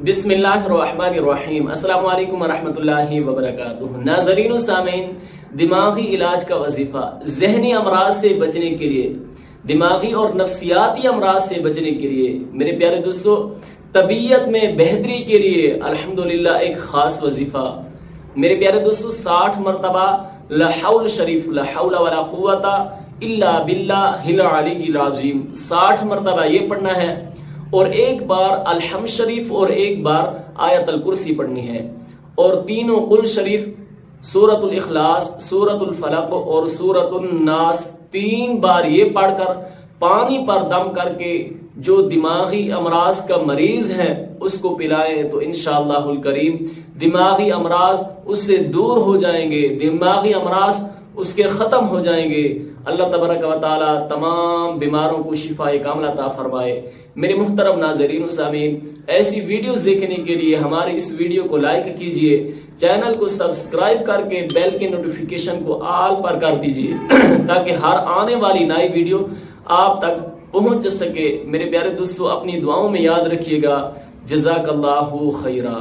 بسم اللہ الرحمن الرحیم۔ السلام علیکم ورحمۃ اللہ وبرکاتہ۔ ناظرین و سامعین، دماغی علاج کا وظیفہ ذہنی امراض سے بچنے کے لیے، دماغی اور نفسیاتی امراض سے بچنے کے لیے، میرے پیارے دوستو، طبیعت میں بہتری کے لیے الحمدللہ ایک خاص وظیفہ۔ میرے پیارے دوستو، 60 مرتبہ لا حول شریف، لا حول ولا قوت الا باللہ العلی العظیم، 60 مرتبہ یہ پڑھنا ہے، اور ایک بار الحمد شریف اور ایک بار آیت الکرسی پڑھنی ہے، اور تینوں قل شریف، سورۃ الاخلاص، سورۃ الفلق اور سورۃ الناس 3 بار یہ پڑھ کر پانی پر دم کر کے جو دماغی امراض کا مریض ہے اس کو پلائیں تو انشاءاللہ الکریم دماغی امراض اس سے دور ہو جائیں گے، دماغی امراض اس کے ختم ہو جائیں گے۔ اللہ تبارک و تعالی تمام بیماروں کو شفاء کاملہ عطا فرمائے۔ میرے محترم ناظرین و سامعین، ایسی ویڈیوز دیکھنے کے لیے ہمارے اس ویڈیو کو لائک کیجئے، چینل کو سبسکرائب کر کے بیل کے نوٹیفیکیشن کو آل پر کر دیجئے تاکہ ہر آنے والی نئی ویڈیو آپ تک پہنچ سکے۔ میرے پیارے دوستو، اپنی دعاؤں میں یاد رکھیے گا۔ جزاک اللہ خیرہ۔